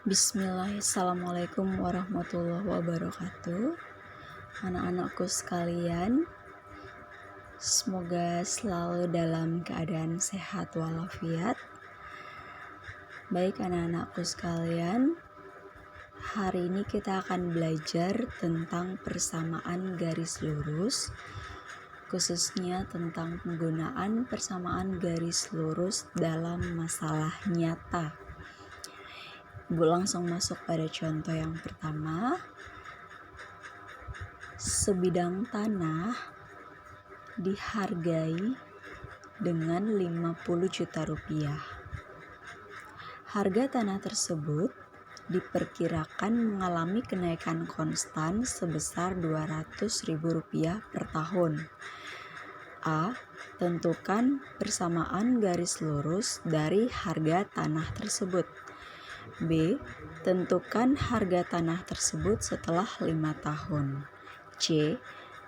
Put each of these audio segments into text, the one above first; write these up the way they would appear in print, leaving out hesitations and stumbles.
Bismillah, Assalamualaikum warahmatullahi wabarakatuh. Anak-anakku sekalian, semoga selalu dalam keadaan sehat walafiat. Baik anak-anakku sekalian, hari ini kita akan belajar tentang persamaan garis lurus, khususnya tentang penggunaan persamaan garis lurus dalam masalah nyata. Ibu langsung masuk pada contoh yang pertama. Sebidang tanah dihargai dengan 50 juta rupiah. Harga tanah tersebut diperkirakan mengalami kenaikan konstan sebesar Rp200.000 per tahun. A. Tentukan persamaan garis lurus dari harga tanah tersebut. B. Tentukan harga tanah tersebut setelah 5 tahun. C.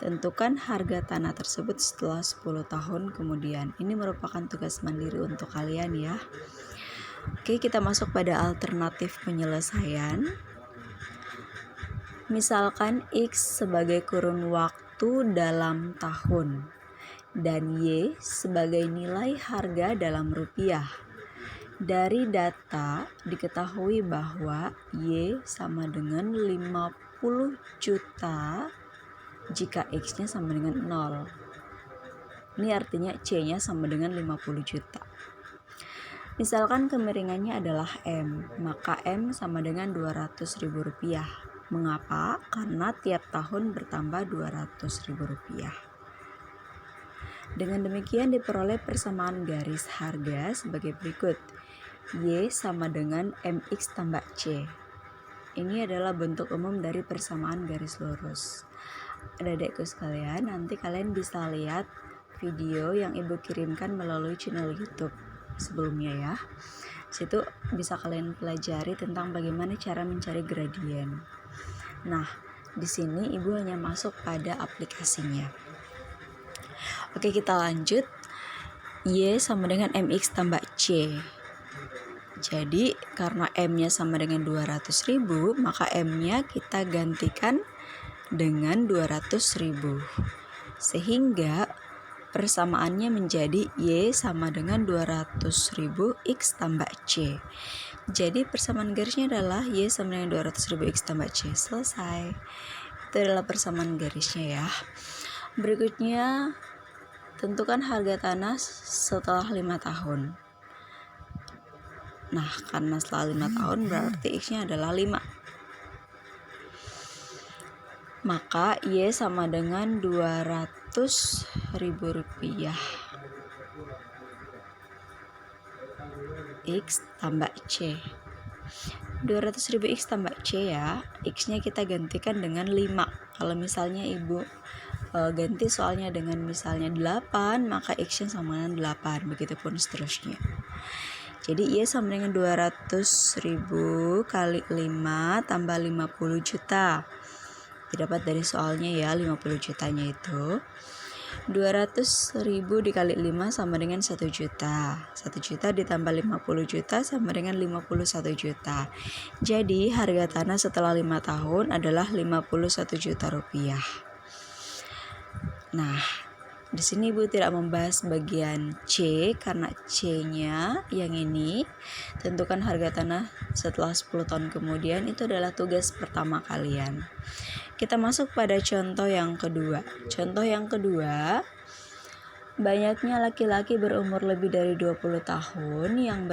Tentukan harga tanah tersebut setelah 10 tahun kemudian. Ini merupakan tugas mandiri untuk kalian ya. Oke, kita masuk pada alternatif penyelesaian. Misalkan X sebagai kurun waktu dalam tahun dan Y sebagai nilai harga dalam rupiah. Dari data diketahui bahwa Y sama dengan 50 juta jika X-nya sama dengan 0. Ini artinya C-nya sama dengan 50 juta. Misalkan kemiringannya adalah M, maka M sama dengan Rp200.000. Mengapa? Karena tiap tahun bertambah Rp200.000. Dengan demikian diperoleh persamaan garis harga sebagai berikut. Y sama dengan MX tambah C. Ini adalah bentuk umum dari persamaan garis lurus. Adik-adikku sekalian, nanti kalian bisa lihat video yang ibu kirimkan melalui channel YouTube sebelumnya ya. Situ bisa kalian pelajari tentang bagaimana cara mencari gradien. Nah, di sini ibu hanya masuk pada aplikasinya. Oke, kita lanjut. Y sama dengan MX tambah C. Jadi karena M-nya sama dengan 200.000, maka M-nya kita gantikan dengan 200.000. Sehingga persamaannya menjadi Y sama dengan 200.000 X tambah C. Jadi persamaan garisnya adalah Y sama dengan 200.000 X tambah C. Selesai. Itu adalah persamaan garisnya ya. Berikutnya, tentukan harga tanah setelah 5 tahun. Nah, karena setelah 5 tahun berarti X-nya adalah 5. Maka Y sama dengan Rp200.000 X tambah C. 200.000 X tambah C ya. X-nya kita gantikan dengan 5. Kalau misalnya ibu ganti soalnya dengan misalnya 8, maka X-nya sama dengan 8. Begitupun seterusnya. Jadi Y sama dengan 200.000 kali 5 tambah 50 juta. Didapat dari soalnya ya, 50 jutanya itu. 200.000 dikali 5 sama dengan 1 juta. 1 juta ditambah 50 juta sama dengan 51 juta. Jadi harga tanah setelah 5 tahun adalah 51 juta rupiah. Nah, di sini ibu tidak membahas bagian C karena C-nya yang ini, tentukan harga tanah setelah 10 tahun kemudian, itu adalah tugas pertama kalian. Kita masuk pada contoh yang kedua. Contoh yang kedua, banyaknya laki-laki berumur lebih dari 20 tahun yang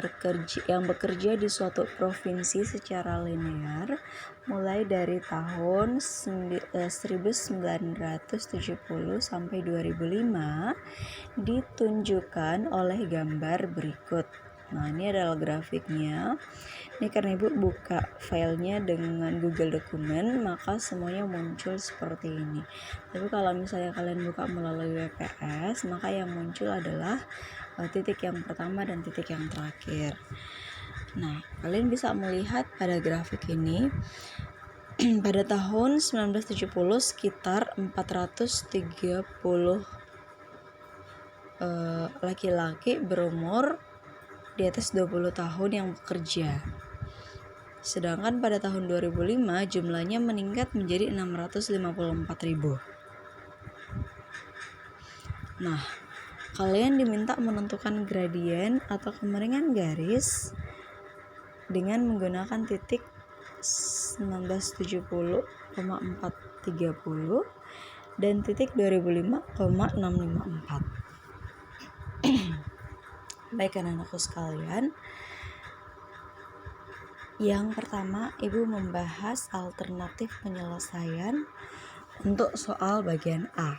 bekerja di suatu provinsi secara linear mulai dari tahun 1970 sampai 2005 ditunjukkan oleh gambar berikut. Nah, ini adalah grafiknya. Ini karena ibu buka filenya dengan Google Dokumen, maka semuanya muncul seperti ini. Tapi kalau misalnya kalian buka melalui WPS, maka yang muncul adalah titik yang pertama dan titik yang terakhir. Nah, kalian bisa melihat pada grafik ini pada tahun 1970 sekitar 430 laki-laki berumur di atas 20 tahun yang bekerja. Sedangkan pada tahun 2005 jumlahnya meningkat menjadi 654.000. Nah, kalian diminta menentukan gradien atau kemiringan garis dengan menggunakan titik 1970,430 dan titik 2005,654. Baik anak-anakku sekalian, yang pertama Ibu membahas alternatif penyelesaian untuk soal bagian A.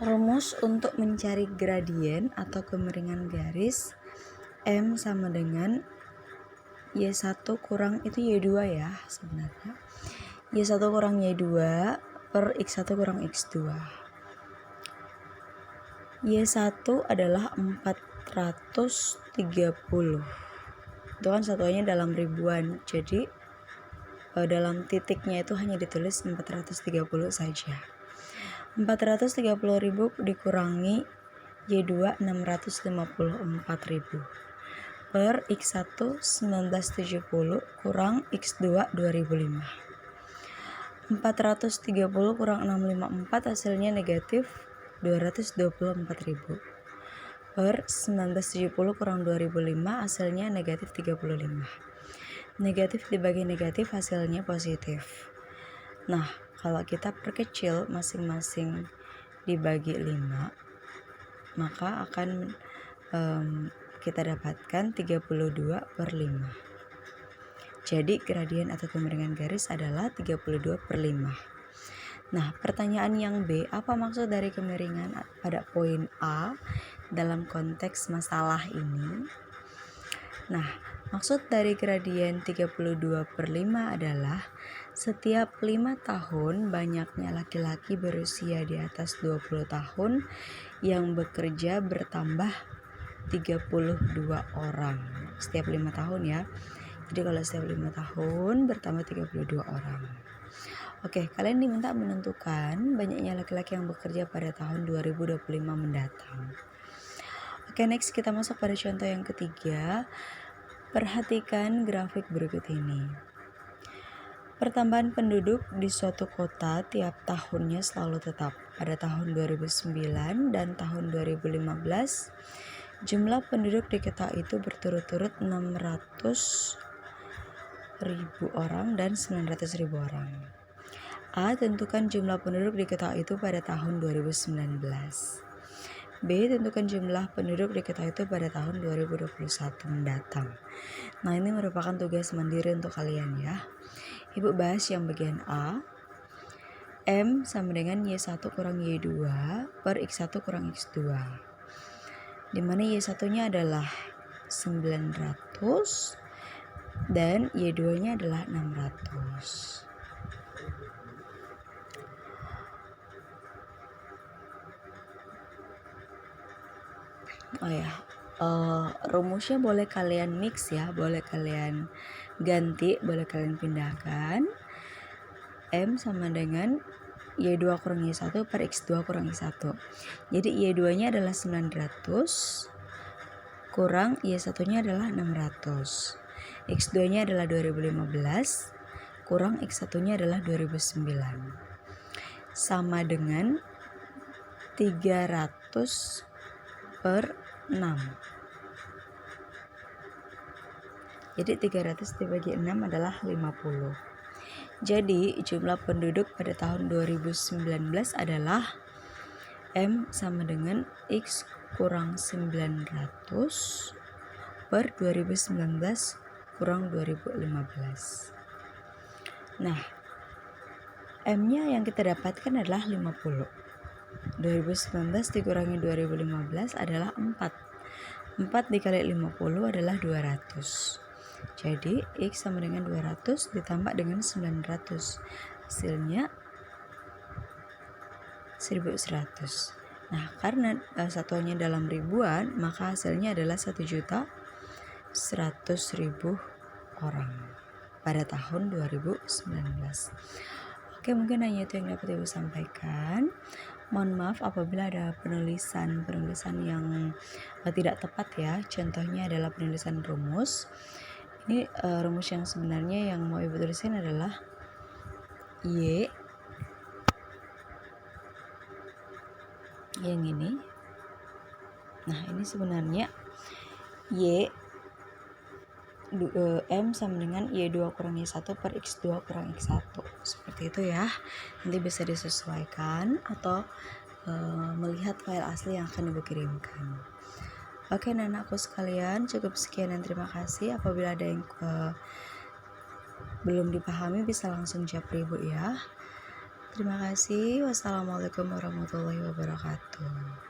Rumus untuk mencari gradien atau kemiringan garis M sama dengan Y1 kurang itu Y2 ya sebenarnya. Y1 kurang Y2 per X1 kurang X2. Y1 adalah 430. Itu kan satuannya dalam ribuan. Jadi dalam titiknya itu hanya ditulis 430 saja. 430.000 dikurangi Y2 654.000 per X1 1970 kurang X2 2005. 430 kurang 654 hasilnya negatif 224.000 per 1970 kurang 2005 hasilnya negatif 35. Negatif dibagi negatif hasilnya positif. Nah, kalau kita perkecil masing-masing dibagi 5, maka akan kita dapatkan 32 per 5. Jadi gradien atau kemiringan garis adalah 32 per 5. Nah, pertanyaan yang B, apa maksud dari kemiringan pada poin A dalam konteks masalah ini? Nah, maksud dari gradien 32 per 5 adalah setiap 5 tahun banyaknya laki-laki berusia di atas 20 tahun yang bekerja bertambah 32 orang. Setiap 5 tahun ya. Jadi kalau setiap 5 tahun bertambah 32 orang. Oke, kalian diminta menentukan banyaknya laki-laki yang bekerja pada tahun 2025 mendatang. Oke, next kita masuk pada contoh yang ketiga. Perhatikan grafik berikut ini. Pertambahan penduduk di suatu kota tiap tahunnya selalu tetap. Pada tahun 2009 dan tahun 2015, jumlah penduduk di kota itu berturut-turut 600.000 orang dan 900.000 orang. A. Tentukan jumlah penduduk di kota itu pada tahun 2019. B. Tentukan jumlah penduduk di kota itu pada tahun 2021 mendatang. Nah, ini merupakan tugas mandiri untuk kalian ya. Ibu bahas yang bagian A. M sama dengan Y1 kurang Y2 per X1 kurang X2. Dimana Y1-nya adalah 900 dan Y2-nya adalah 600. Oh ya, rumusnya boleh kalian mix ya, boleh kalian ganti, boleh kalian pindahkan. M sama dengan Y2 kurang Y1 per X2 kurang X1. Jadi Y2-nya adalah 900 kurang Y1-nya adalah 600. X2-nya adalah 2015 kurang X1-nya adalah 2009. Sama dengan 300 per 6. Jadi 300 dibagi 6 adalah 50. Jadi jumlah penduduk pada tahun 2019 adalah M sama dengan X kurang 900 per 2019 kurang 2015. Nah, M-nya yang kita dapatkan adalah 50. 2019 dikurangi 2015 adalah 4. 4 dikali 50 adalah 200. Jadi X sama dengan 200 ditambah dengan 900. Hasilnya 1100. Nah, karena satuannya dalam ribuan, maka hasilnya adalah 1.100.000 orang pada tahun 2019. Oke, mungkin hanya itu yang dapat Ibu sampaikan. Mohon maaf apabila ada penulisan yang tidak tepat ya. Contohnya adalah penulisan rumus. Ini rumus yang sebenarnya yang mau ibu tulisin adalah Y yang ini. Nah ini sebenarnya Y M sama dengan Y2 kurang Y1 per X2 kurang X1. Seperti itu ya. Nanti bisa disesuaikan atau melihat file asli yang akan ibu kirimkan. Oke anak-anakku sekalian, cukup sekian dan terima kasih. Apabila ada yang belum dipahami bisa langsung japri ibu ya. Terima kasih. Wassalamualaikum warahmatullahi wabarakatuh.